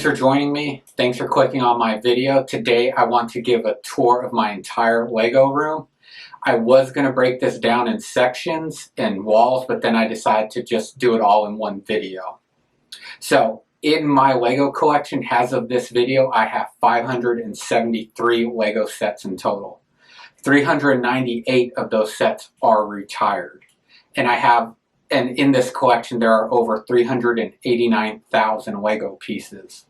Thanks for joining me. Thanks for clicking on my video. Today I want to give a tour of my entire Lego room. I was going to break this down in sections and walls, but then I decided to just do it all in one video. So in my Lego collection, as of this video, I have 573 Lego sets in total. 398 of those sets are retired. And in this collection, there are over 389,000 Lego pieces.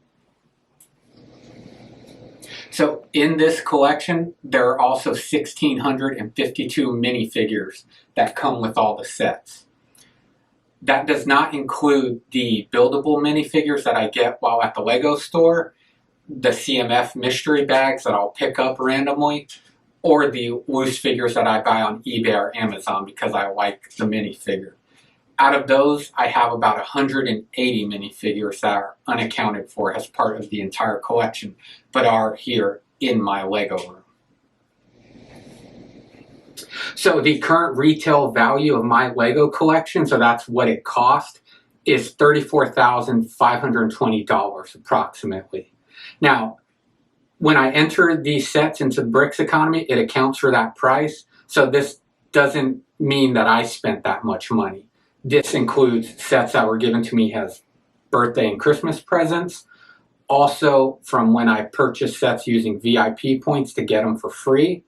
So in this collection, there are also 1,652 minifigures that come with all the sets. That does not include the buildable minifigures that I get while at the Lego store, the CMF mystery bags that I'll pick up randomly, or the loose figures that I buy on eBay or Amazon because I like the minifigure. Out of those, I have about 180 minifigures that are unaccounted for as part of the entire collection, but are here in my Lego room. So the current retail value of my Lego collection, so that's what it cost, is $34,520 approximately. Now, when I enter these sets into the bricks economy, it accounts for that price. So this doesn't mean that I spent that much money. This includes sets that were given to me as birthday and Christmas presents. Also from when I purchased sets using VIP points to get them for free.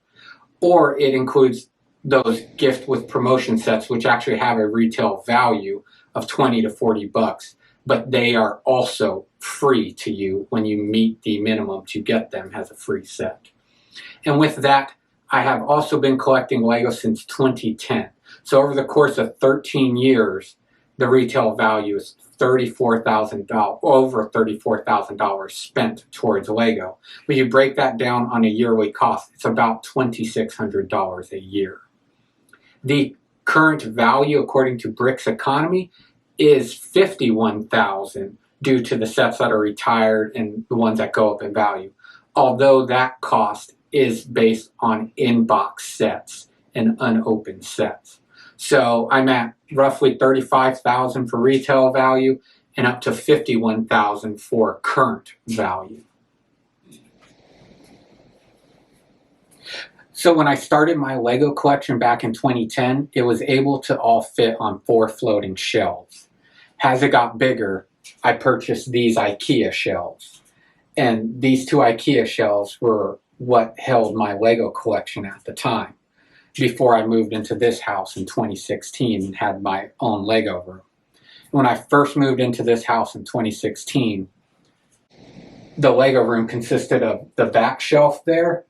Or it includes those gift with promotion sets, which actually have a retail value of 20 to 40 bucks. But they are also free to you when you meet the minimum to get them as a free set. And with that, I have also been collecting Lego since 2010. So over the course of 13 years, the retail value is $34,000, over $34,000 spent towards Lego. When you break that down on a yearly cost, it's about $2,600 a year. The current value, according to Bricks Economy, is $51,000 due to the sets that are retired and the ones that go up in value. Although that cost is based on in-box sets and unopened sets. So I'm at roughly $35,000 for retail value and up to $51,000 for current value. So when I started my Lego collection back in 2010, it was able to all fit on 4 floating shelves. As it got bigger, I purchased these IKEA shelves. And these 2 IKEA shelves were what held my Lego collection at the time, before I moved into this house in 2016 and had my own Lego room. When I first moved into this house in 2016, the Lego room consisted of the back shelf there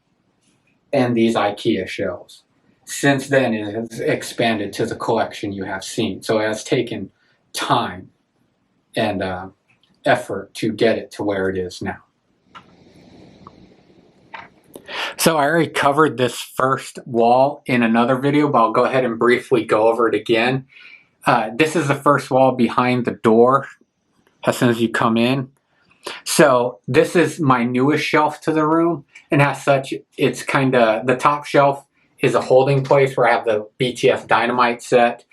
and these IKEA shelves. Since then, it has expanded to the collection you have seen. So it has taken time and effort to get it to where it is now. So I already covered this first wall in another video, but I'll go ahead and briefly go over it again. This is the first wall behind the door as soon as you come in. So this is my newest shelf to the room, and as such, it's kind of, the top shelf is a holding place where I have the BTS Dynamite set.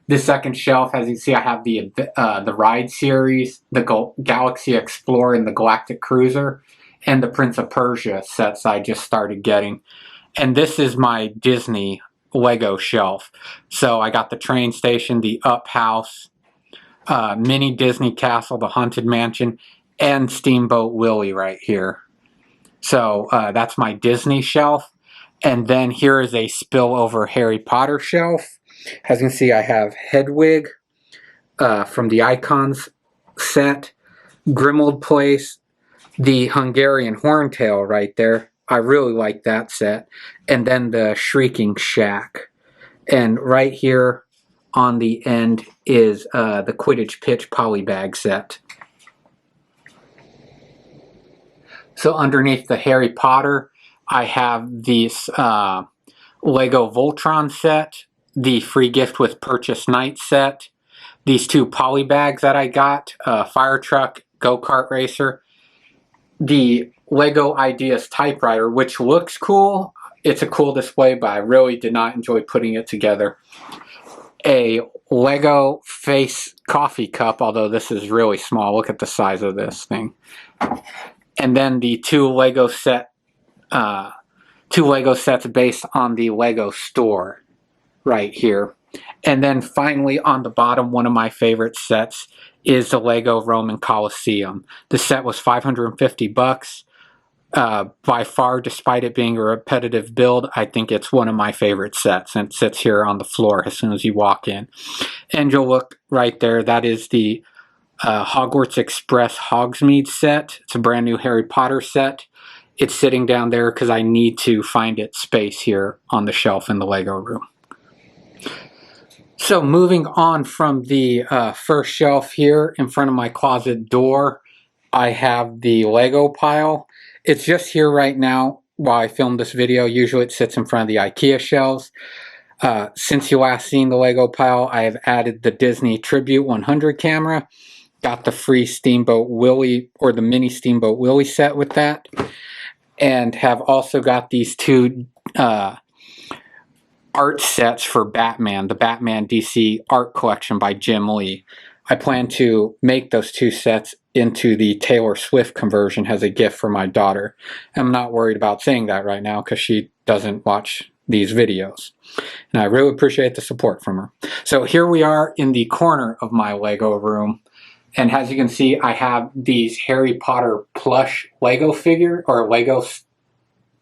The second shelf, as you can see, I have the Ride series, the Galaxy Explorer and the Galactic Cruiser, and the Prince of Persia sets I just started getting. And this is my Disney Lego shelf. So I got the train station, the Up House, Mini Disney Castle, the Haunted Mansion, and Steamboat Willie right here. So that's my Disney shelf. And then here is a spillover Harry Potter shelf. As you can see, I have Hedwig from the Icons set, Grimald Place, the Hungarian Horntail right there. I really like that set. And then the Shrieking Shack. And right here on the end is the Quidditch Pitch Polybag set. So underneath the Harry Potter, I have this Lego Voltron set, the free gift with purchase night set, these 2 polybags that I got, Fire Truck, Go-Kart Racer, the Lego Ideas typewriter, which looks cool. It's a cool display, but I really did not enjoy putting it together. a Lego face coffee cup, although this is really small. Look at the size of this thing. And then the two Lego sets based on the Lego store right here. And then finally on the bottom, one of my favorite sets is the Lego Roman Colosseum. The set was $550. By far, despite it being a repetitive build, I think it's one of my favorite sets, and it sits here on the floor as soon as you walk in. And you'll look right there, that is the Hogwarts Express Hogsmeade set. It's a brand new Harry Potter set. It's sitting down there because I need to find its space here on the shelf in the Lego room. So moving on from the first shelf here in front of my closet door, I have the Lego pile. It's just here right now while I film this video. Usually it sits in front of the IKEA shelves. Since you last seen the Lego pile, I have added the Disney Tribute 100 camera. Got the free Steamboat Willie, or the mini Steamboat Willie set with that. And have also got these two art sets for Batman, the Batman DC art collection by Jim Lee. I plan to make those two sets into the Taylor Swift conversion as a gift for my daughter. I'm not worried about saying that right now because she doesn't watch these videos. And I really appreciate the support from her. So here we are in the corner of my Lego room. And as you can see, I have these Harry Potter plush Lego figure, or Lego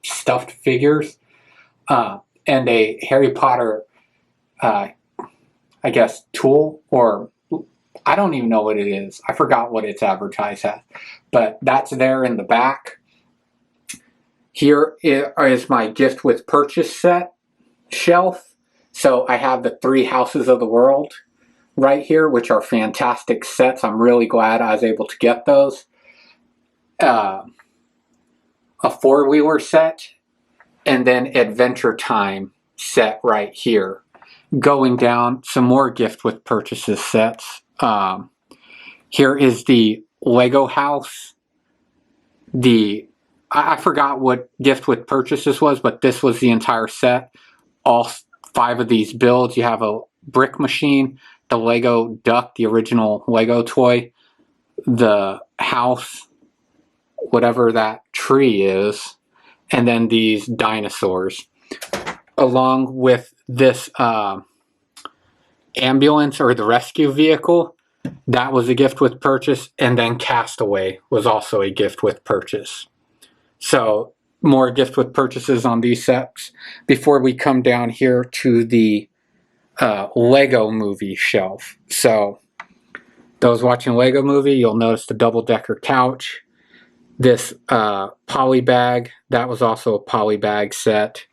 stuffed figures. And a Harry Potter, I guess, tool, or I don't even know what it is. I forgot what it's advertised as. But that's there in the back. Here is my gift with purchase set shelf. So I have the 3 Houses of the World right here, which are fantastic sets. I'm really glad I was able to get those. A 4-wheeler set. And then Adventure Time set right here. Going down, some more gift with purchases sets. Here is the Lego house. I forgot what gift with purchases was, but this was the entire set. All 5 of these builds. You have a brick machine, the Lego duck, the original Lego toy, the house, whatever that tree is, and then these dinosaurs, along with this ambulance, or the rescue vehicle. That was a gift with purchase, and then Castaway was also a gift with purchase. So more gift with purchases on these sets before we come down here to the Lego Movie shelf. So those watching Lego Movie, you'll notice the double-decker couch. This poly bag, that was also a poly bag set.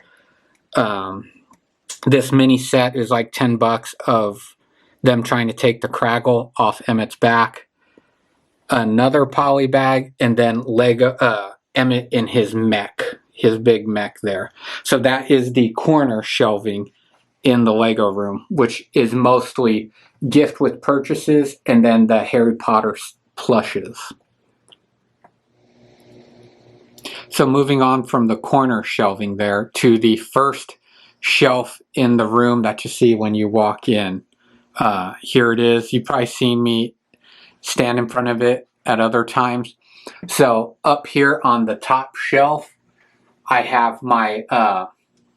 This mini set is like $10 of them trying to take the Craggle off Emmett's back. Another poly bag, and then Lego Emmett in his mech, his big mech there. So that is the corner shelving in the Lego room, which is mostly gift with purchases and then the Harry Potter plushes. So moving on from the corner shelving there to the first shelf in the room that you see when you walk in. Here it is. You've probably seen me stand in front of it at other times. So up here on the top shelf, I have my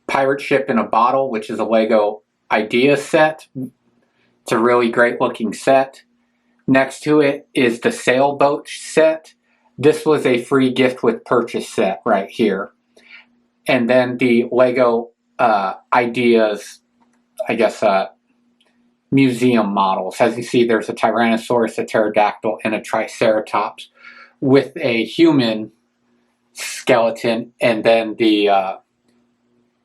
pirate ship in a bottle, which is a Lego idea set. It's a really great looking set. Next to it is the sailboat set. This was a free gift with purchase set right here. And then the Lego ideas, I guess, museum models. As you see, there's a Tyrannosaurus, a pterodactyl, and a Triceratops with a human skeleton, and then the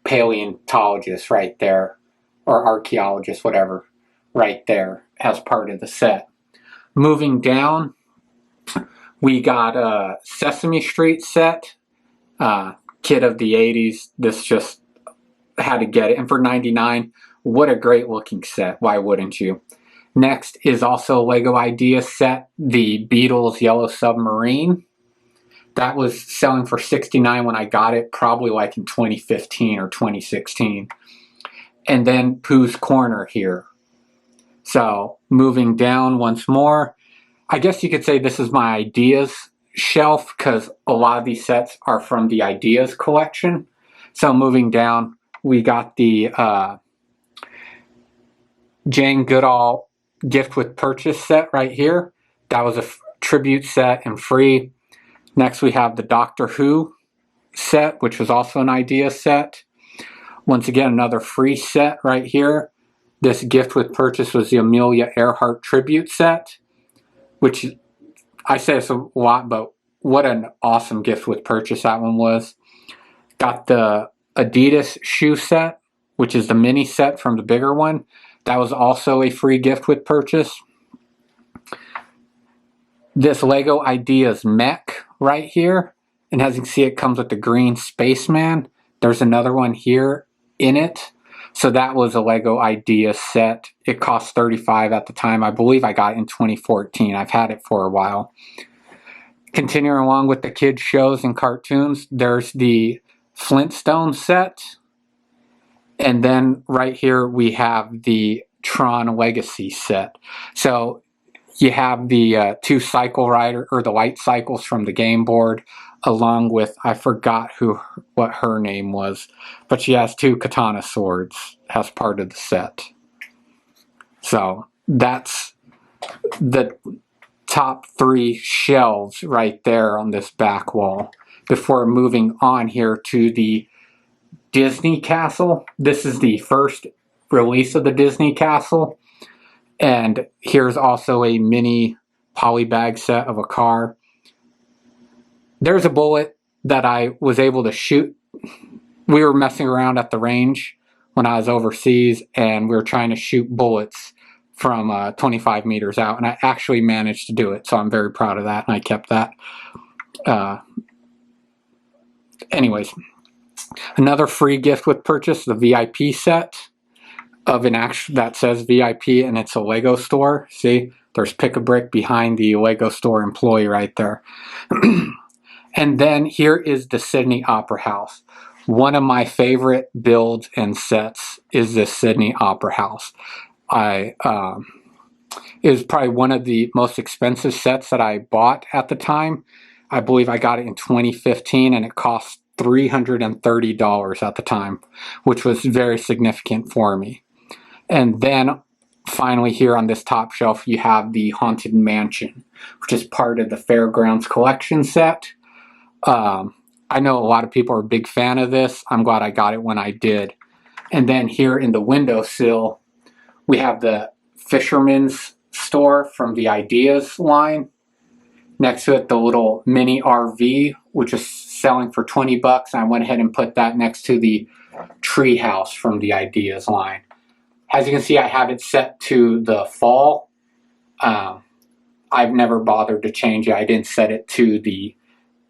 paleontologist right there, or archaeologist, whatever, right there as part of the set. Moving down, we got a Sesame Street set, kid of the 80s. This just had to get it, and for $99, what a great looking set. Why wouldn't you? Next is also a Lego Idea set, the Beatles Yellow Submarine. That was selling for $69 when I got it, probably like in 2015 or 2016. And then Pooh's Corner here. So moving down once more, I guess you could say this is my ideas shelf because a lot of these sets are from the ideas collection. So moving down, we got the Jane Goodall gift with purchase set right here. That was a tribute set and free. Next we have the Doctor Who set, which was also an idea set. Once again, another free set right here. This gift with purchase was the Amelia Earhart tribute set, which I say it's a lot, but what an awesome gift with purchase that one was. Got the Adidas shoe set, which is the mini set from the bigger one. That was also a free gift with purchase. This Lego Ideas mech right here. And as you can see, it comes with the green spaceman. There's another one here in it. So that was a Lego Ideas set. It cost $35 at the time. I believe I got it in 2014. I've had it for a while. Continuing along with the kids' shows and cartoons, there's the Flintstone set. And then right here we have the Tron Legacy set. So you have the two cycle rider, or the light cycles from the game board, along with, I forgot what her name was, but she has two katana swords as part of the set. So that's the top three shelves right there on this back wall. Before moving on here to the Disney Castle. This is the first release of the Disney Castle. And here's also a mini polybag set of a car. There's a bullet that I was able to shoot. We were messing around at the range when I was overseas, and we were trying to shoot bullets from 25 meters out, and I actually managed to do it, so I'm very proud of that, and I kept that. Anyways, another free gift with purchase, the VIP set of an actual that says VIP, and it's a Lego store. See, there's Pick-a-Brick behind the Lego store employee right there. And then here is the Sydney Opera House. One of my favorite builds and sets is this Sydney Opera House. It was probably one of the most expensive sets that I bought at the time. I believe I got it in 2015, and it cost $330 at the time, which was very significant for me. And then finally here on this top shelf you have the Haunted Mansion, which is part of the Fairgrounds collection set. I know a lot of people are a big fan of this. I'm glad I got it when I did. And then here in the windowsill we have the Fisherman's Store from the Ideas line. Next to it, the little mini RV, which is selling for $20. I went ahead and put that next to the Treehouse from the Ideas line. As you can see, I have it set to the fall. I've never bothered to change it. I didn't set it to the...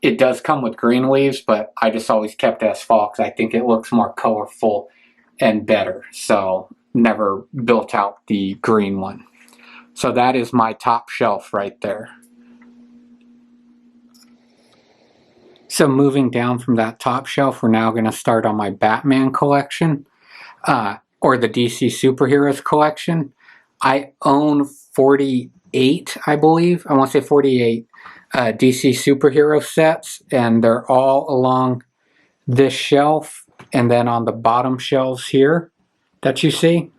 It does come with green leaves, but I just always kept it as fall because I think it looks more colorful and better. So never built out the green one. So that is my top shelf right there. So moving down from that top shelf, we're now going to start on my Batman collection, or the DC Superheroes collection. I own 48, I believe. I want to say 48 DC Superhero sets, and they're all along this shelf, and then on the bottom shelves here that you see.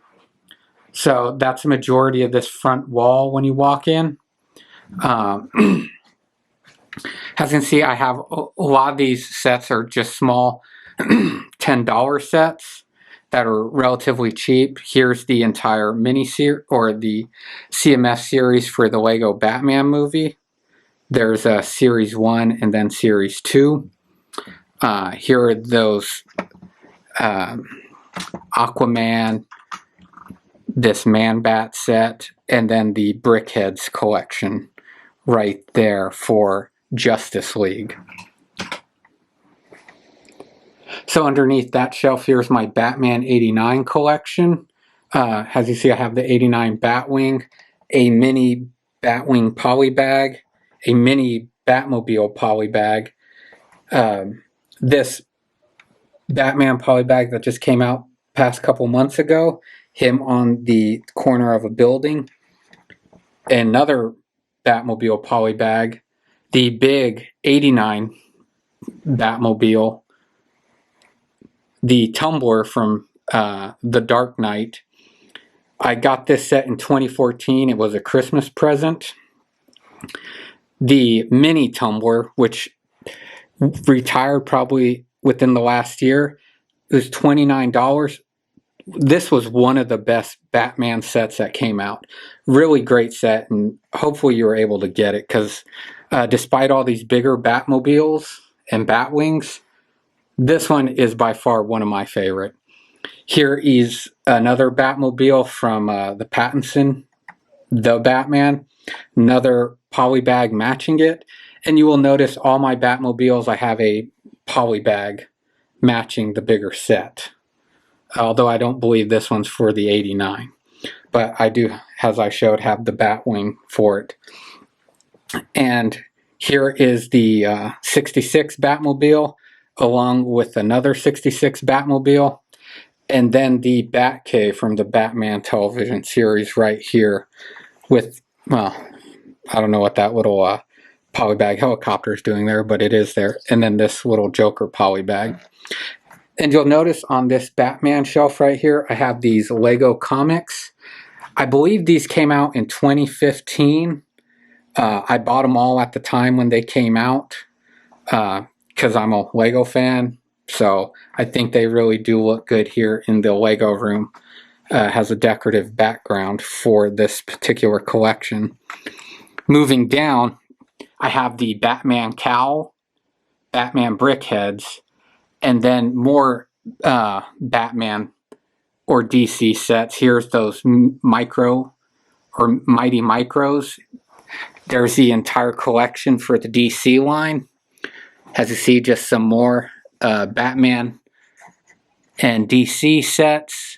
So that's the majority of this front wall when you walk in. As you can see, I have a lot of these sets are just small $10 sets that are relatively cheap. Here's the entire mini-series, or the CMF series for the Lego Batman movie. There's a Series 1 and then Series 2. Here are those Aquaman, this Man-Bat set, and then the Brickheads collection right there for Justice League. So underneath that shelf, here's my Batman 89 collection. As you see, I have the 89 Batwing, a mini Batwing polybag, a mini Batmobile polybag. This Batman polybag that just came out past couple months ago him on the corner of a building. Another Batmobile poly bag, the big 89 Batmobile, the tumbler from The Dark Knight. I got this set in 2014. It was a Christmas present. The mini tumbler, which retired probably within the last year, it was $29. This was one of the best Batman sets that came out. Really great set, and hopefully you were able to get it, because despite all these bigger Batmobiles and Batwings, this one is by far one of my favorite. Here is another Batmobile from the Pattinson, The Batman. Another poly bag matching it. And you will notice all my Batmobiles, I have a poly bag matching the bigger set. Although I don't believe this one's for the 89. But I do, as I showed, have the Batwing for it. And here is the 66 Batmobile, along with another 66 Batmobile. And then the Batcave from the Batman television series right here with, well, I don't know what that little polybag helicopter is doing there, but it is there. And then this little Joker polybag. And you'll notice on this Batman shelf right here, I have these Lego comics. I believe these came out in 2015. I bought them all at the time when they came out because I'm a Lego fan. So I think they really do look good here in the Lego room. Has a decorative background for this particular collection. Moving down, I have the Batman cowl, Batman brickheads, and then more Batman or DC sets. Here's those micro or Mighty Micros. There's the entire collection for the DC line. As you see, just some more Batman and DC sets.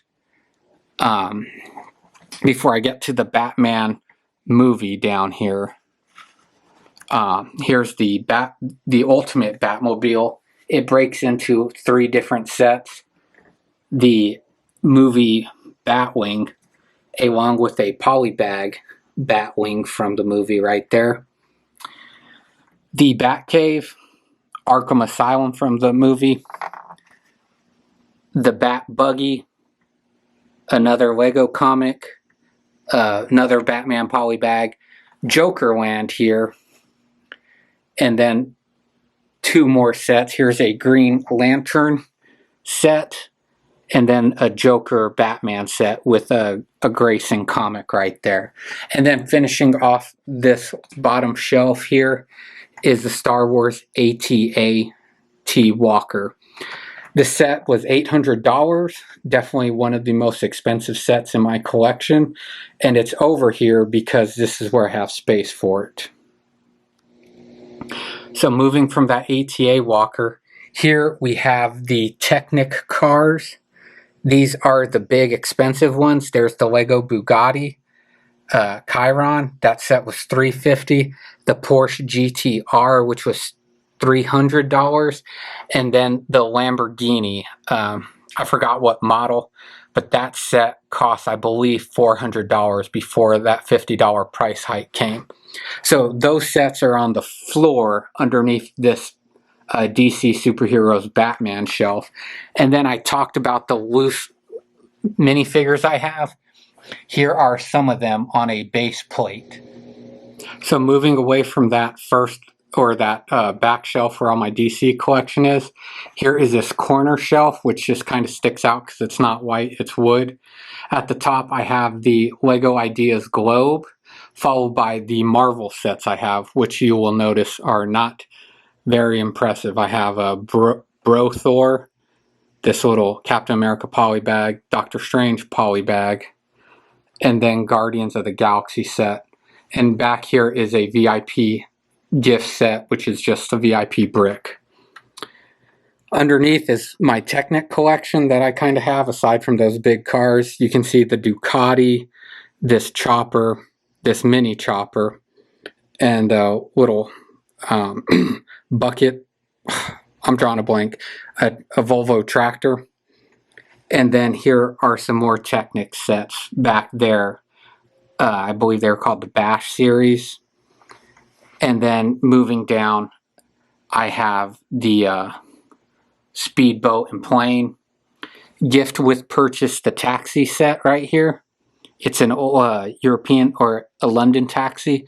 Before I get to the Batman movie down here, here's the Ultimate Batmobile. It breaks into 3 different sets. The movie Batwing, along with a polybag Batwing from the movie right there. The Batcave, Arkham Asylum from the movie. The Bat Buggy, another Lego comic, another Batman polybag, Jokerland here, and then 2 more sets. Here's a Green Lantern set, and then a Joker Batman set with a Grayson comic right there. And then finishing off this bottom shelf here is the Star Wars AT-AT Walker. The set was $800, definitely one of the most expensive sets in my collection, and it's over here because this is where I have space for it. So moving from that ATA Walker, here we have the Technic cars. These are the big expensive ones. There's the Lego Bugatti Chiron. That set was $350. The Porsche GTR, which was $300, and then the Lamborghini. I forgot what model, but that set cost, I believe, $400 before that $50 price hike came. So those sets are on the floor underneath this DC Superheroes Batman shelf. And then I talked about the loose minifigures I have. Here are some of them on a base plate. So moving away from that first, or that back shelf where all my DC collection is, here is this corner shelf, which just kind of sticks out because it's not white, it's wood. At the top I have the Lego Ideas Globe, followed by the Marvel sets I have, which you will notice are not very impressive. I have a Bro Thor, this little Captain America poly bag, Doctor Strange poly bag, and then Guardians of the Galaxy set. And back here is a VIP gift set, which is just a VIP brick. Underneath is my Technic collection that I kind of have, aside from those big cars. You can see the Ducati, this chopper, this mini chopper, and a little bucket. I'm drawing a blank. A Volvo tractor. And then here are some more Technic sets back there. I believe they're called the Bash Series. And then moving down, I have the speedboat and plane. Gift with purchase, the taxi set right here. It's an European or a London taxi.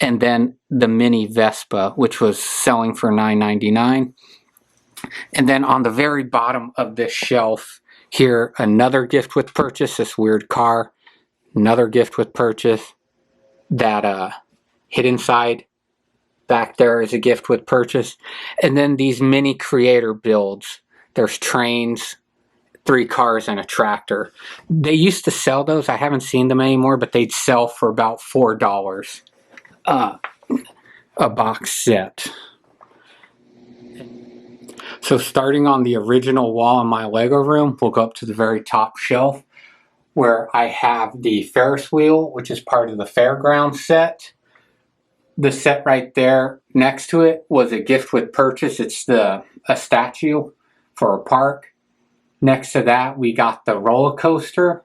And then the mini Vespa, which was selling for $9.99. And then on the very bottom of this shelf here, another gift with purchase, this weird car. Another gift with purchase. That hidden side back there is a gift with purchase. And then these mini creator builds. There's trains, 3 cars, and a tractor. They used to sell those. I haven't seen them anymore, but they'd sell for about $4 a box set. So starting on the original wall in my Lego room, we'll go up to the very top shelf where I have the Ferris wheel, which is part of the fairground set. The set right there next to it was a gift with purchase. It's a statue for a park. Next to that, we got the roller coaster.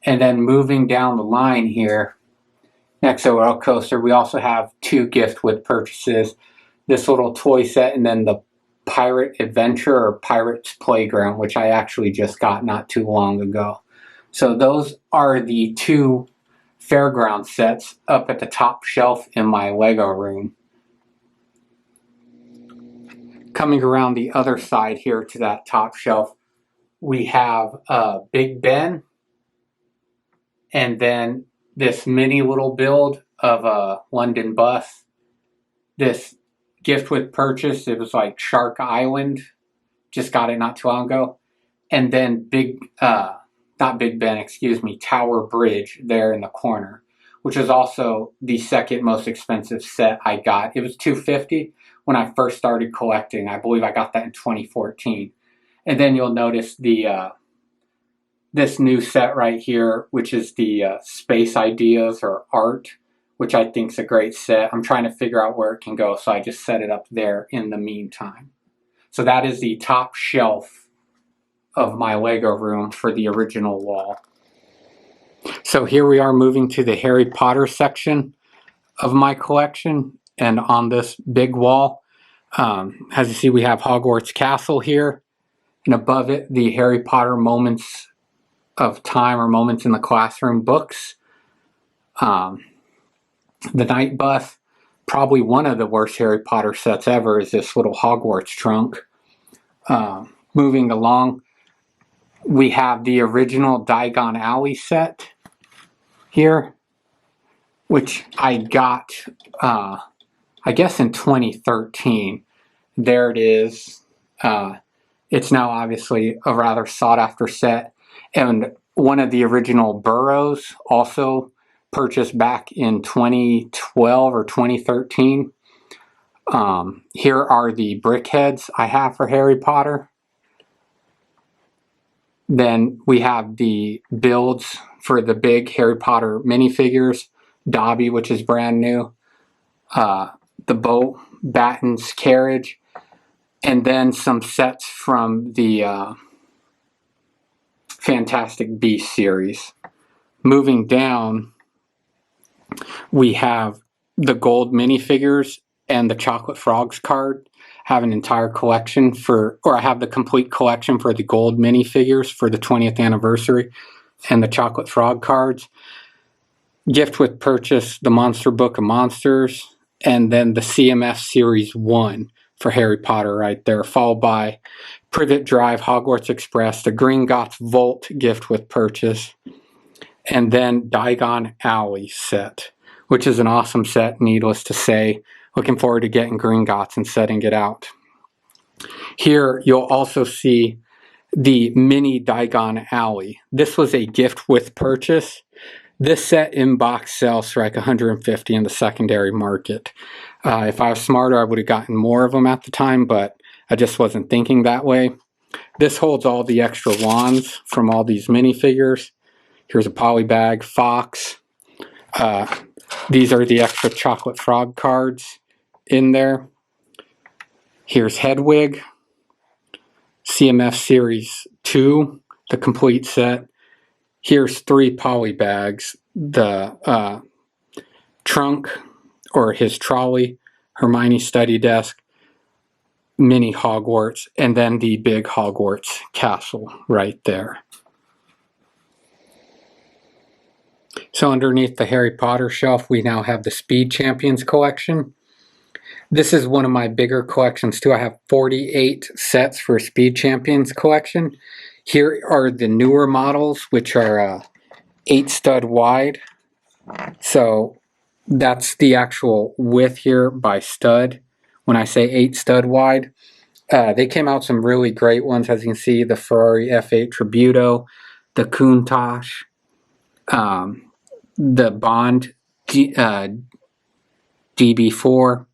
And then moving down the line here, next to the roller coaster, we also have 2 gift with purchases. This little toy set and then the Pirate Adventure or Pirate's Playground, which I actually just got not too long ago. So those are the 2 fairground sets up at the top shelf in my Lego room. Coming around the other side here to that top shelf, we have Big Ben, and then this mini little build of a London bus. This gift with purchase, it was like Shark Island, just got it not too long ago. And then not Big Ben, excuse me, Tower Bridge there in the corner, which is also the second most expensive set I got. It was $250 when I first started collecting. I believe I got that in 2014. And then you'll notice this new set right here, which is the Space Ideas or Art, which I think is a great set. I'm trying to figure out where it can go, so I just set it up there in the meantime. So that is the top shelf of my Lego room for the original wall. So here we are moving to the Harry Potter section of my collection, and on this big wall, as you see, we have Hogwarts Castle here, and above it, the Harry Potter Moments of Time or Moments in the Classroom books. The Night Bus, probably one of the worst Harry Potter sets ever, is this little Hogwarts trunk. Moving along, we have the original Diagon Alley set here, which I got, I guess in 2013. There it is. It's now obviously a rather sought after set. And one of the original burrows also purchased back in 2012 or 2013. Here are the brick heads I have for Harry Potter. Then we have the builds for the big Harry Potter minifigures. Dobby, which is brand new. The boat, Batten's carriage. And then some sets from the Fantastic Beasts series. Moving down, we have the gold minifigures and the Chocolate Frogs card. I have an entire collection I have the complete collection for the gold minifigures for the 20th anniversary and the Chocolate Frog cards. Gift with purchase, the Monster Book of Monsters, and then the CMF Series 1 for Harry Potter right there, followed by Privet Drive, Hogwarts Express, the Gringotts Vault gift with purchase, and then Diagon Alley set, which is an awesome set, needless to say. Looking forward to getting Gringotts and setting it out. Here you'll also see the mini Diagon Alley. This was a gift with purchase. This set in box sells for like $150 in the secondary market. If I was smarter, I would have gotten more of them at the time, but I just wasn't thinking that way. This holds all the extra wands from all these minifigures. Here's a polybag, Fox. These are the extra Chocolate Frog cards in there. Here's Hedwig, CMF Series 2, the complete set. Here's 3 poly bags, the trunk or his trolley, Hermione study desk, mini Hogwarts, and then the big Hogwarts castle right there. So underneath the Harry Potter shelf, we now have the Speed Champions collection. This is one of my bigger collections too. I have 48 sets for Speed Champions collection. Here are the newer models, which are 8 stud wide. So that's the actual width here by stud. When I say 8 stud wide, they came out some really great ones. As you can see, the Ferrari F8 Tributo, the Countach, the Bond DB4,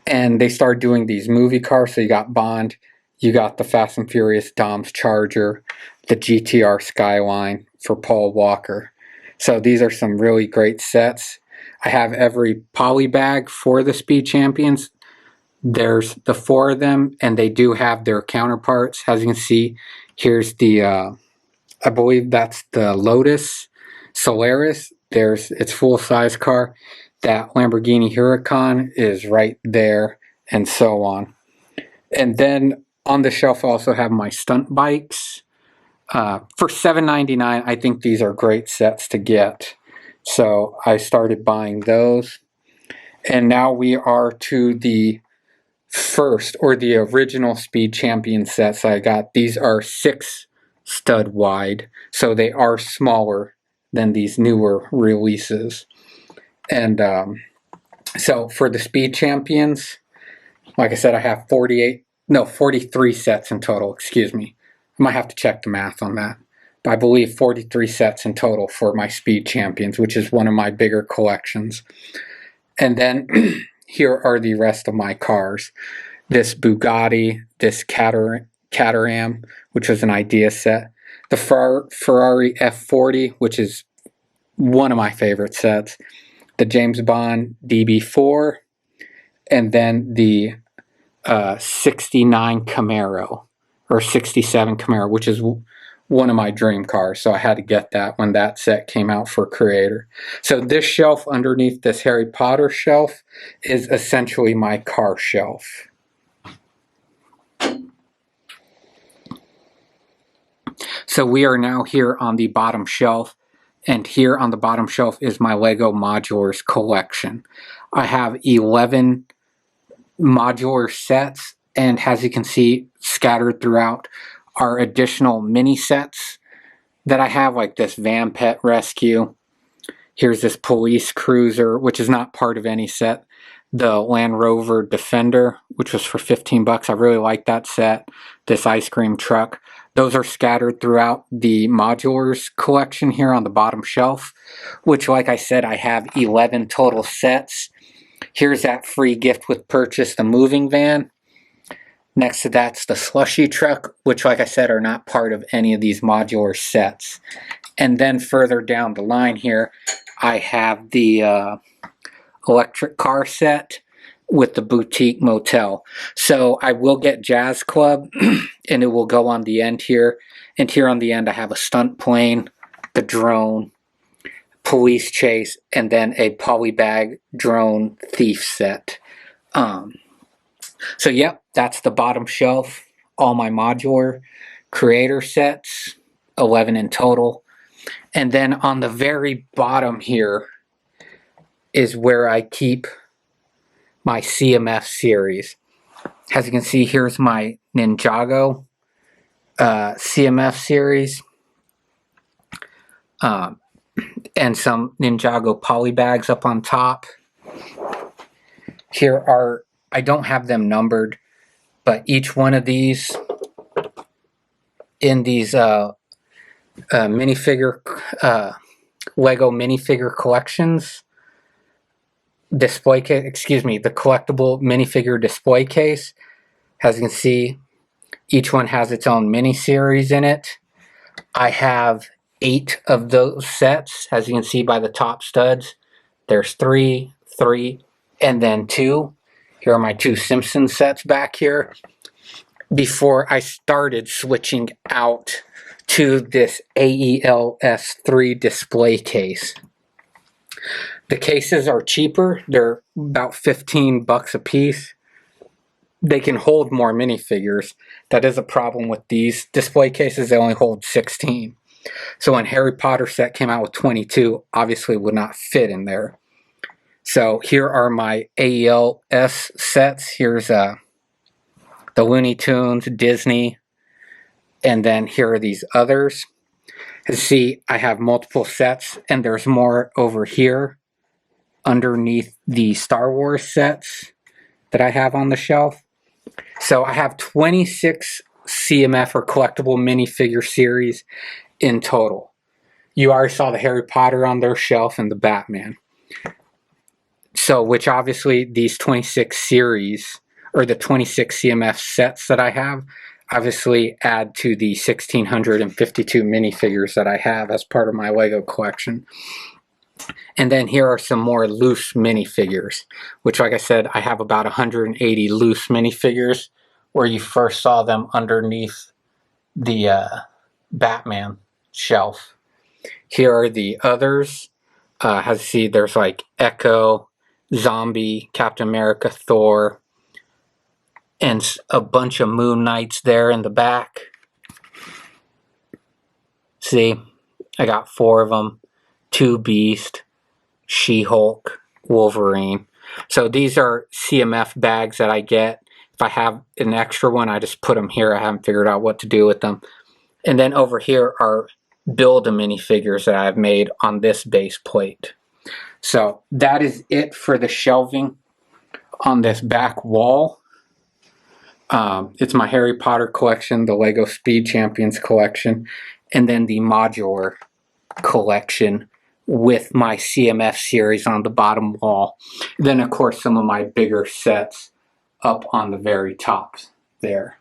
and they started doing these movie cars. So you got Bond, you got the Fast and Furious Dom's Charger, the GTR Skyline for Paul Walker. So these are some really great sets. I have every poly bag for the Speed Champions. There's the 4 of them, and they do have their counterparts. As you can see, here's the, I believe that's the Lotus Solaris. There's its full-size car. That Lamborghini Huracan is right there, and so on. And then on the shelf I also have my stunt bikes. For $7.99, I think these are great sets to get. So I started buying those. And now we are to the first, or the original Speed Champion sets I got. These are 6 stud wide, so they are smaller than these newer releases. And so for the Speed Champions, like I said, I have 43 sets in total, excuse me. I might have to check the math on that. But I believe 43 sets in total for my Speed Champions, which is one of my bigger collections. And then here are the rest of my cars. This Bugatti, this Caterham, which was an idea set. The Ferrari F40, which is one of my favorite sets. The James Bond DB4, and then the 69 Camaro, or 67 Camaro, which is one of my dream cars. So I had to get that when that set came out for Creator. So this shelf underneath this Harry Potter shelf is essentially my car shelf. So we are now here on the bottom shelf. And here on the bottom shelf is my Lego Modulars collection. I have 11 modular sets, and as you can see, scattered throughout are additional mini sets that I have, like this Van Pet Rescue. Here's this police cruiser, which is not part of any set. The Land Rover Defender, which was for 15 bucks. I really like that set. This ice cream truck. Those are scattered throughout the Modulars collection here on the bottom shelf, which, like I said, I have 11 total sets. Here's that free gift with purchase, the moving van. Next to that's the slushy truck, which, like I said, are not part of any of these modular sets. And then further down the line here, I have the electric car set with the boutique motel. So I will get Jazz Club, and it will go on the end here. And here on the end I have a stunt plane, the drone, police chase, and then a polybag drone thief set. So yep, that's the bottom shelf. All my modular creator sets, 11 in total. And then on the very bottom here is where I keep my CMF series. As you can see, here's my Ninjago CMF series. And some Ninjago poly bags up on top. Here are, I don't have them numbered, but each one of these in these minifigure Lego minifigure collections display case, excuse me, the collectible minifigure display case. As you can see, each one has its own mini series in it. I have 8 of those sets. As you can see by the top studs, there's 3, and then 2. Here are my 2 Simpsons sets back here. Before I started switching out to this AELS3 display case. The cases are cheaper. They're about $15 a piece. They can hold more minifigures. That is a problem with these display cases. They only hold 16. So when Harry Potter set came out with 22, obviously would not fit in there. So here are my AELS sets. Here's the Looney Tunes, Disney, and then here are these others. You see, I have multiple sets, and there's more over here underneath the Star Wars sets that I have on the shelf. So I have 26 CMF or collectible minifigure series in total. You already saw the Harry Potter on their shelf and the Batman. So, which obviously these 26 series, or the 26 CMF sets that I have, obviously add to the 1,652 minifigures that I have as part of my Lego collection. And then here are some more loose minifigures, which, like I said, I have about 180 loose minifigures, where you first saw them underneath the Batman shelf. Here are the others. As you see, there's like Echo, Zombie, Captain America, Thor, and a bunch of Moon Knights there in the back. See, I got 4 of them. 2 Beast, She-Hulk, Wolverine. So these are CMF bags that I get. If I have an extra one, I just put them here. I haven't figured out what to do with them. And then over here are Build-A-Minifigures that I've made on this base plate. So that is it for the shelving on this back wall. It's my Harry Potter collection, the Lego Speed Champions collection, and then the modular collection with my CMF series on the bottom wall. Then, of course, some of my bigger sets up on the very top there.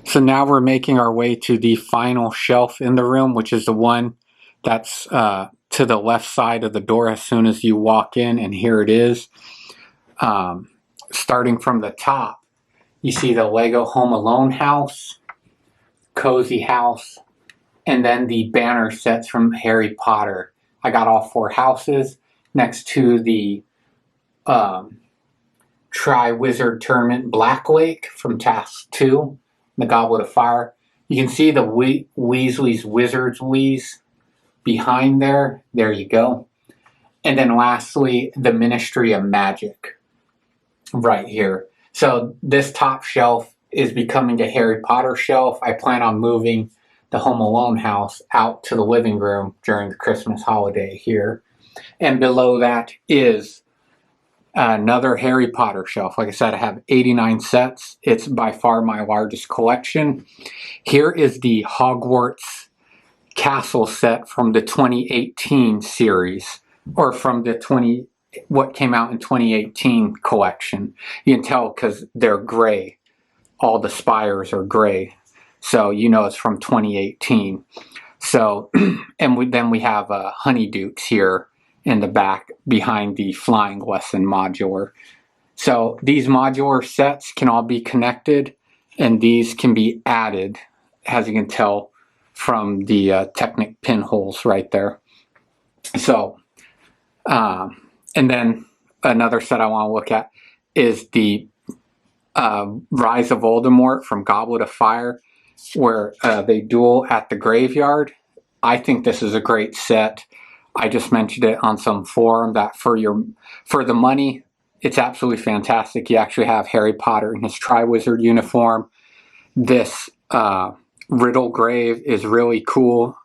So now we're making our way to the final shelf in the room, which is the one that's to the left side of the door as soon as you walk in, and here it is. Starting from the top, you see the Lego Home Alone house, Cozy House, and then the banner sets from Harry Potter. I got all 4 houses next to the Tri-Wizard Tournament Black Lake from Task 2, the Goblet of Fire. You can see the Weasley's Wizards Wheeze behind there. There you go. And then lastly, the Ministry of Magic right here. So this top shelf is becoming a Harry Potter shelf. I plan on moving the Home Alone house out to the living room during the Christmas holiday here. And below that is another Harry Potter shelf. Like I said, I have 89 sets. It's by far my largest collection. Here is the Hogwarts Castle set from the 2018 series, or from the what came out in 2018 collection. You can tell because they're gray. All the spires are gray. So you know it's from 2018. So, and then we have Honeydukes here in the back behind the Flying Lesson modular. So these modular sets can all be connected, and these can be added, as you can tell from the Technic pinholes right there. So, and then another set I want to look at is the Rise of Voldemort from Goblet of Fire, where they duel at the graveyard. I think this is a great set. I just mentioned it on some forum that for the money, it's absolutely fantastic. You actually have Harry Potter in his Tri-Wizard uniform. This Riddle Grave is really cool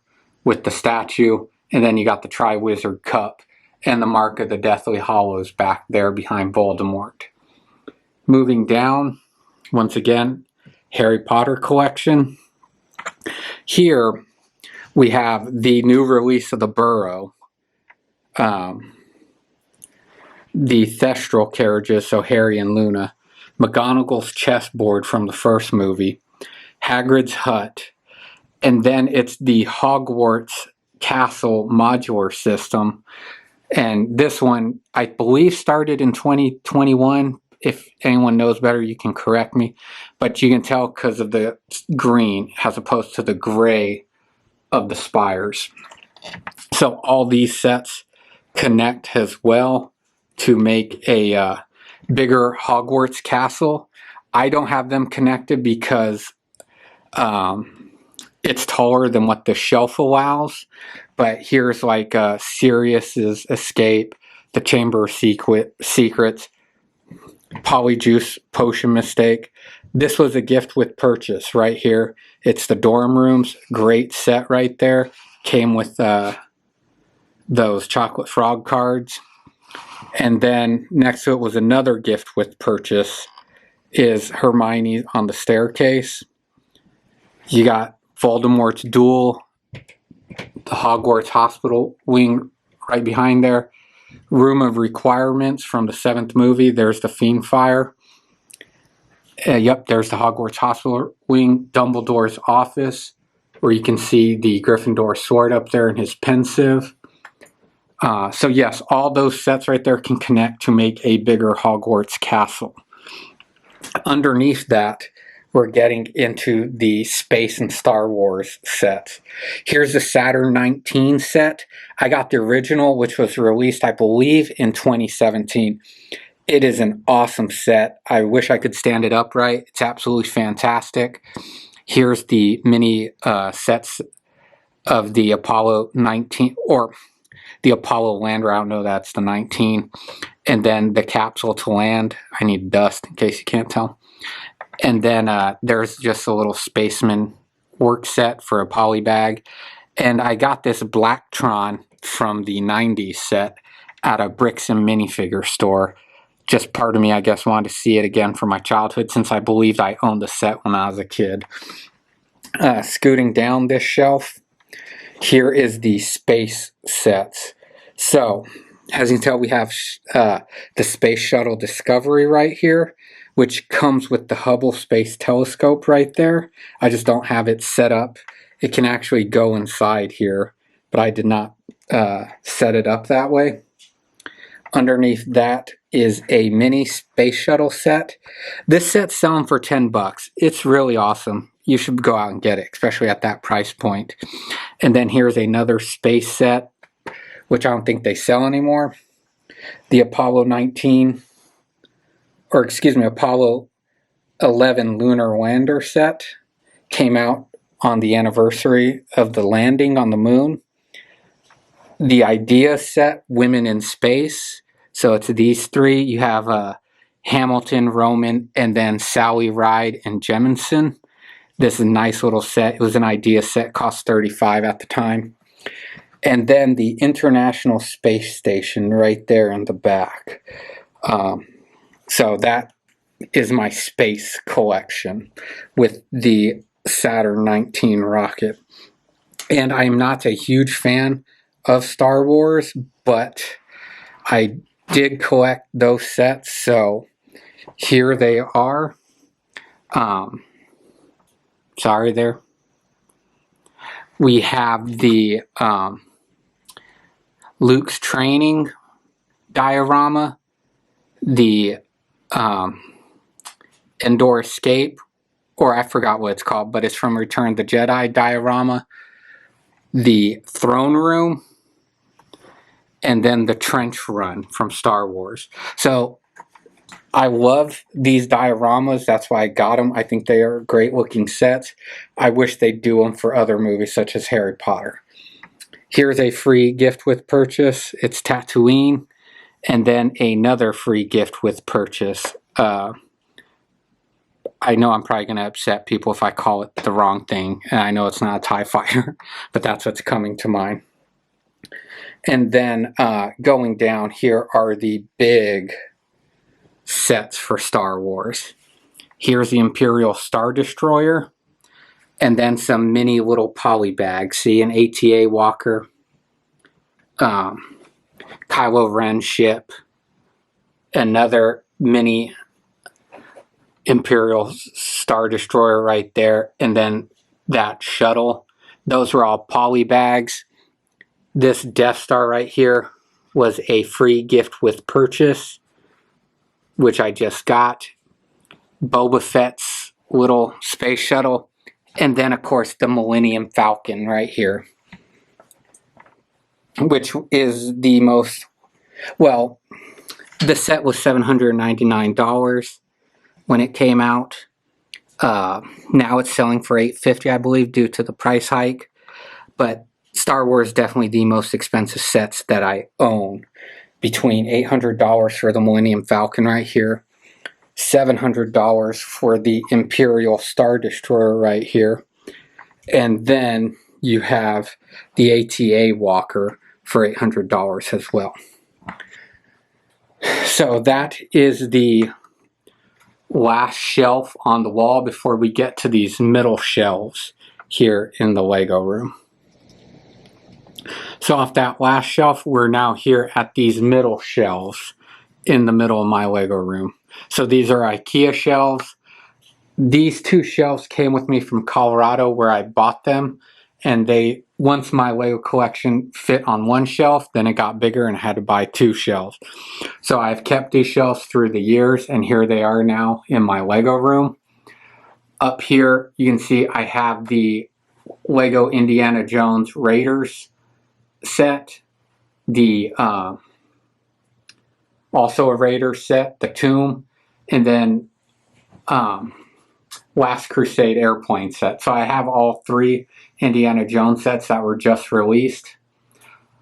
with the statue, and then you got the Tri-Wizard Cup and the Mark of the Deathly Hallows back there behind Voldemort. Moving down, once again, Harry Potter collection. Here we have the new release of the Burrow, the Thestral carriages, so Harry and Luna, McGonagall's chessboard from the first movie, Hagrid's hut, and then it's the Hogwarts Castle modular system. And this one, I believe, started in 2021. If anyone knows better, you can correct me. But you can tell because of the green as opposed to the gray of the spires. So all these sets connect as well to make a bigger Hogwarts castle. I don't have them connected because it's taller than what the shelf allows. But here's like Sirius's escape, the Chamber of Secrets, Polyjuice Potion Mistake. This was a gift with purchase right here. It's the dorm rooms. Great set right there. Came with those chocolate frog cards. And then next to it was another gift with purchase, is Hermione on the staircase. You got Voldemort's duel, the Hogwarts Hospital wing right behind there. Room of Requirements from the 7th movie. There's the Fiend Fire. Yep, there's the Hogwarts Hospital wing. Dumbledore's office, where you can see the Gryffindor sword up there and his pensive. So yes, all those sets right there can connect to make a bigger Hogwarts castle. Underneath that, we're getting into the Space and Star Wars sets. Here's the Saturn 19 set. I got the original, which was released, I believe, in 2017. It is an awesome set. I wish I could stand it upright. It's absolutely fantastic. Here's the mini sets of the Apollo 19, or the Apollo lander. I don't know, that's the 19. And then the capsule to land. I need dust in case you can't tell. And then there's just a little spaceman work set for a poly bag. And I got this Blacktron from the 90s set at a Bricks and Minifigure store. Just part of me, I guess, wanted to see it again from my childhood, since I believed I owned the set when I was a kid. Scooting down this shelf, here is the space sets. So, as you can tell, we have the Space Shuttle Discovery right here, which comes with the Hubble Space Telescope right there. I just don't have it set up. It can actually go inside here, but I did not set it up that way. Underneath that is a mini space shuttle set. This set's selling for $10. It's really awesome. You should go out and get it, especially at that price point. And then here's another space set, which I don't think they sell anymore. The Apollo 19, or excuse me, Apollo 11 lunar lander set came out on the anniversary of the landing on the moon. The Idea set, Women in Space. So it's these three. You have Hamilton, Roman, and then Sally Ride and Jemison. This is a nice little set. It was an Idea set, cost $35 at the time. And then the International Space Station right there in the back. So that is my space collection with the Saturn 19 rocket. And I am not a huge fan of Star Wars, but I did collect those sets, so here they are. Sorry there. We have the Luke's training diorama, the Endor Escape, or I forgot what it's called, but it's from Return of the Jedi diorama, the Throne Room, and then the Trench Run from Star Wars. So I love these dioramas. That's why I got them. I think they are great looking sets. I wish they'd do them for other movies such as Harry Potter. Here's a free gift with purchase. It's Tatooine. And then another free gift with purchase. I know I'm probably going to upset people if I call it the wrong thing. And I know it's not a TIE fighter, but that's what's coming to mind. And then going down, here are the big sets for Star Wars. Here's the Imperial Star Destroyer. And then some mini little poly bags. See, an ATA Walker. Kylo Ren ship. Another mini Imperial Star Destroyer right there. And then that shuttle. Those were all poly bags. This Death Star right here was a free gift with purchase. which I just got, Boba Fett's little space shuttle, and then of course the Millennium Falcon right here, which is the most, well, the set was $799 when it came out. Now it's selling for $850, I believe, due to the price hike. But Star Wars is definitely the most expensive sets that I own. Between $800 for the Millennium Falcon right here, $700 for the Imperial Star Destroyer right here, and then you have the ATA Walker for $800 as well. So that is the last shelf on the wall before we get to these middle shelves here in the Lego room. So off that last shelf, we're now here at these middle shelves in the middle of my Lego room. So these are IKEA shelves. These two shelves came with me from Colorado where I bought them, and they, once my Lego collection fit on one shelf, then it got bigger and I had to buy two shelves. So I've kept these shelves through the years, and here they are now in my Lego room. Up here you can see I have the Lego Indiana Jones Raiders set, the also a Raiders set, the Tomb, and then Last Crusade airplane set. So I have all three Indiana Jones sets that were just released.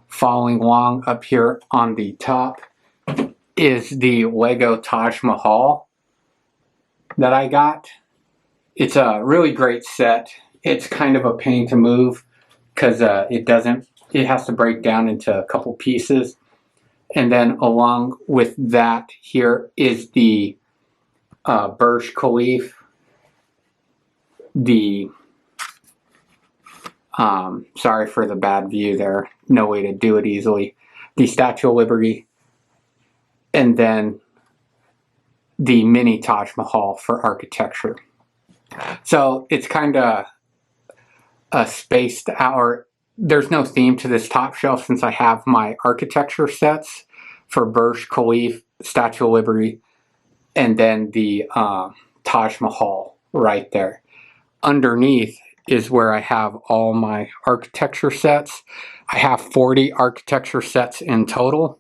Following along up here on the top is the Lego Taj Mahal that I got. It's a really great set. It's kind of a pain to move because it has to break down into a couple pieces. And then along with that here is the Burj Khalifa, the sorry for the bad view there, no way to do it easily, the Statue of Liberty, and then the mini Taj Mahal for architecture. So it's kind of a spaced out, or there's no theme to this top shelf since I have my architecture sets for Burj Khalifa, Statue of Liberty, and then the Taj Mahal right there. Underneath is where I have all my architecture sets. I have 40 architecture sets in total.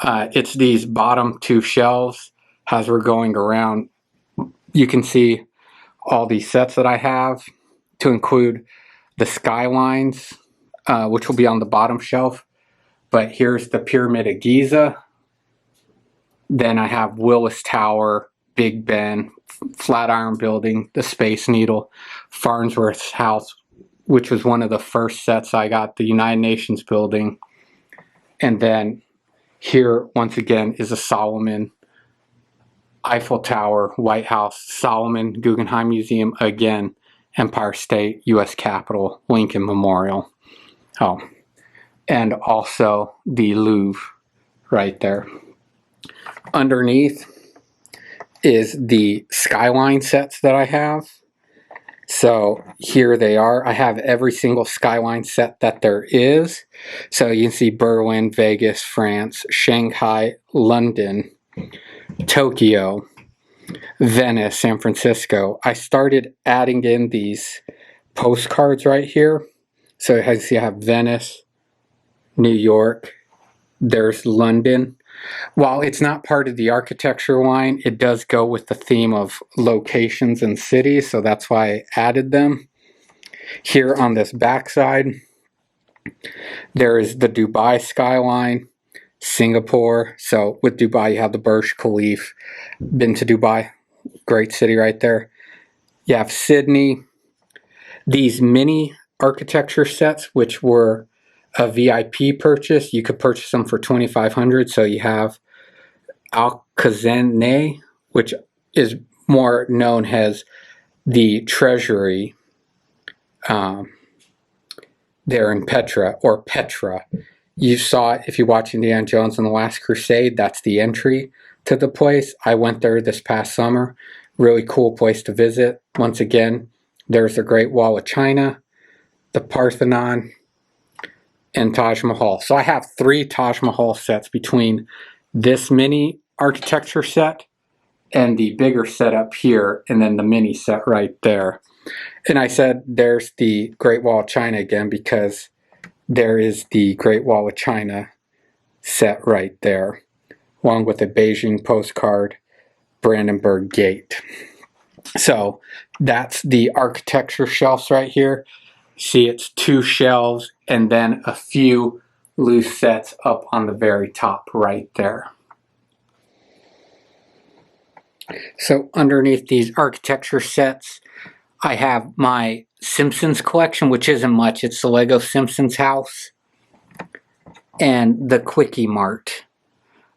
It's these bottom two shelves. As we're going around, you can see all these sets that I have, to include the Skylines, which will be on the bottom shelf. But here's the Pyramid of Giza. Then I have Willis Tower, Big Ben, Flatiron Building, the Space Needle, Farnsworth's House, which was one of the first sets I got, the United Nations Building. And then here, once again, is a Solomon, Eiffel Tower, White House, Solomon, Guggenheim Museum, again, Empire State, U.S. Capitol, Lincoln Memorial. Oh, and also the Louvre right there. Underneath is the Skyline sets that I have. So here they are. I have every single Skyline set that there is. So you can see Berlin, Vegas, France, Shanghai, London, Tokyo, Venice, San Francisco. I started adding in these postcards right here. So as you see, I have Venice, New York, there's London. While it's not part of the architecture line, it does go with the theme of locations and cities, so that's why I added them. Here on this back side, there is the Dubai skyline, Singapore. So with Dubai, you have the Burj Khalifa. Been to Dubai, great city right there. You have Sydney. These mini architecture sets, which were a VIP purchase, you could purchase them for $2,500. So you have Al Khazaneh, which is more known as the Treasury there in Petra, or Petra. You saw it if you watch Indiana Jones and the Last Crusade. That's the entry to the place. I went there this past summer. Really cool place to visit. Once again, there's the Great Wall of China, the Parthenon, and Taj Mahal. So I have 3 Taj Mahal sets between this mini architecture set and the bigger set up here, and then the mini set right there. And I said there's the Great Wall of China again because there is the Great Wall of China set right there, along with a Beijing postcard, Brandenburg Gate. So that's the architecture shelves right here. See, it's 2 shelves and then a few loose sets up on the very top right there. So underneath these architecture sets, I have my Simpsons collection, which isn't much. It's the Lego Simpsons house and the Quickie Mart.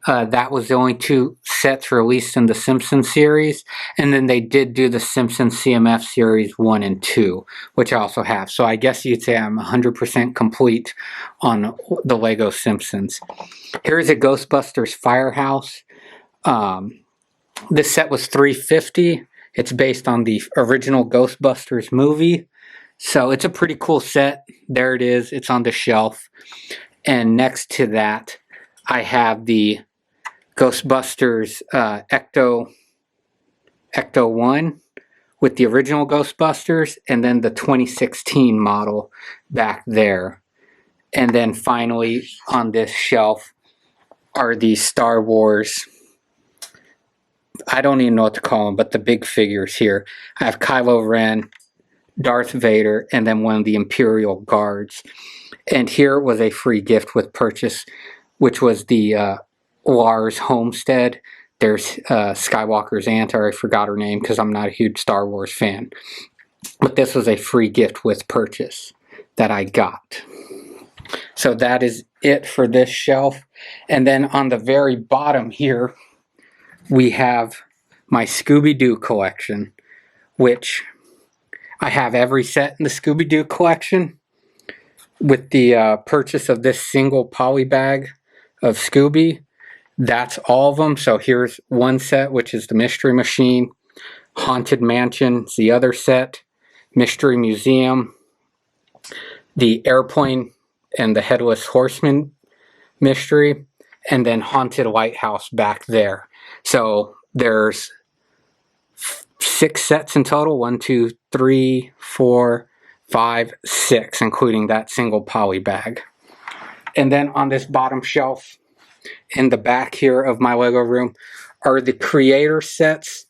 That was the only 2 sets released in the Simpsons series, and then they did do the Simpsons CMF Series 1 and 2, which I also have. So I guess you'd say I'm 100% complete on the Lego Simpsons. Here's a Ghostbusters Firehouse. This set was $350. It's based on the original Ghostbusters movie. So it's a pretty cool set. There it is. It's on the shelf. And next to that, I have the Ghostbusters Ecto 1 with the original Ghostbusters, and then the 2016 model back there. And then finally on this shelf are the Star Wars, I don't even know what to call them, but the big figures here. I have Kylo Ren, Darth Vader, and then one of the Imperial Guards. And here was a free gift with purchase, which was the Lars Homestead. There's Skywalker's aunt, or I forgot her name because I'm not a huge Star Wars fan. But this was a free gift with purchase that I got. So that is it for this shelf. And then on the very bottom here, we have my Scooby Doo collection, which I have every set in the Scooby Doo collection. With the purchase of this single poly bag of Scooby, that's all of them. So here's one set, which is the Mystery Machine. Haunted Mansion is the other set. Mystery Museum. The Airplane and the Headless Horseman mystery. And then Haunted Lighthouse back there. So there's 6 sets in total. 1, 2, 3, 4, 5, 6, including that single poly bag. And then on this bottom shelf in the back here of my Lego room are the creator sets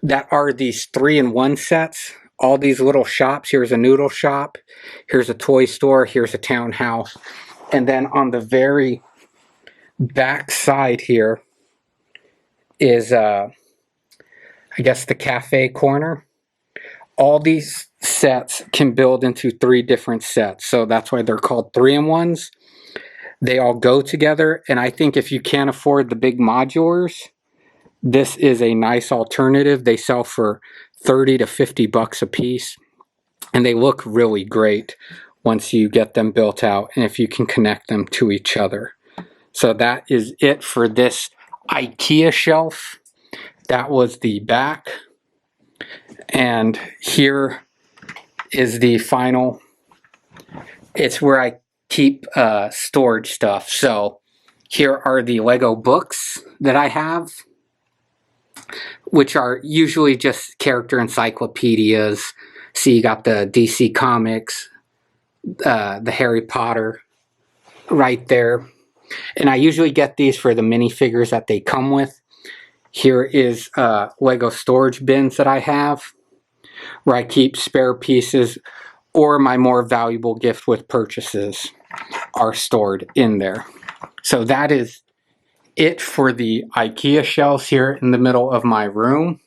that are these 3-in-1 sets. All these little shops. Here's a noodle shop. Here's a toy store. Here's a townhouse. And then on the very back side here is, I guess, the cafe corner. All these sets can build into 3 different sets. So that's why they're called 3-in-1s. They all go together. And I think if you can't afford the big modulars, this is a nice alternative. They sell for $30 to $50 a piece. And they look really great once you get them built out and if you can connect them to each other. So that is it for this IKEA shelf. That was the back. And here is the final. It's where I keep storage stuff. So here are the Lego books that I have, which are usually just character encyclopedias. See, you got the DC Comics, the Harry Potter right there. And I usually get these for the minifigures that they come with. Here is Lego storage bins that I have, where I keep spare pieces or my more valuable gift with purchases are stored in there. So that is it for the IKEA shelves here in the middle of my room.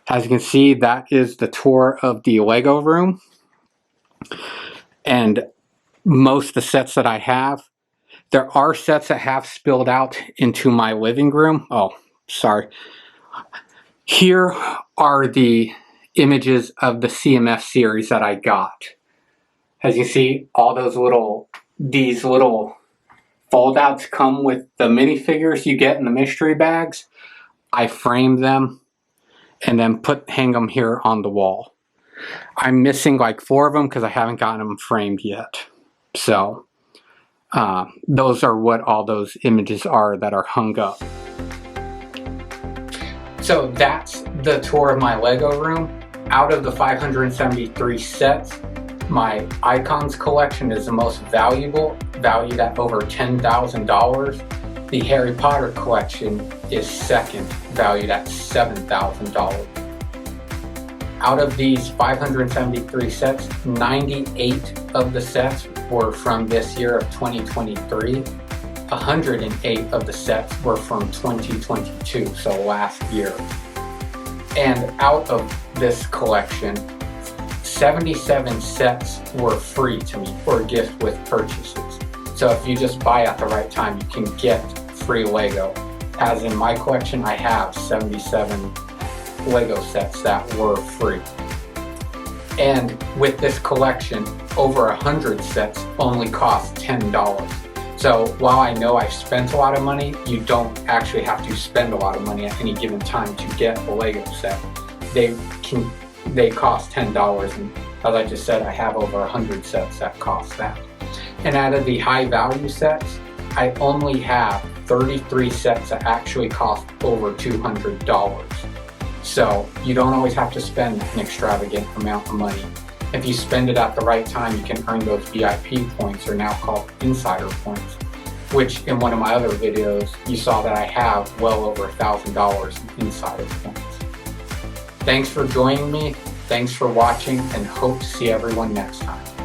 As you can see, that is the tour of the Lego room. And most of the sets that I have, there are sets that have spilled out into my living room. Oh, sorry. Here are the images of the CMF series that I got. As you see, all those these little fold-outs come with the minifigures you get in the mystery bags. I framed them and then hang them here on the wall. I'm missing like 4 of them because I haven't gotten them framed yet. So those are what all those images are that are hung up. So that's the tour of my Lego room. Out of the 573 sets, my Icons collection is the most valuable, valued at over $10,000. The Harry Potter collection is second, valued at $7,000. Out of these 573 sets, 98 of the sets were from this year of 2023. 108 of the sets were from 2022, so last year. And out of this collection, 77 sets were free to me or gift with purchases. So if you just buy at the right time, you can get free Lego. As in my collection, I have 77 Lego sets that were free. And with this collection, over 100 sets only cost $10. So while I know I've spent a lot of money, you don't actually have to spend a lot of money at any given time to get a Lego set. They cost $10, and as I just said, I have over 100 sets that cost that. And out of the high value sets, I only have 33 sets that actually cost over $200. So you don't always have to spend an extravagant amount of money. If you spend it at the right time, you can earn those VIP points, or now called insider points, which in one of my other videos, you saw that I have well over $1,000 in insider points. Thanks for joining me, thanks for watching, and hope to see everyone next time.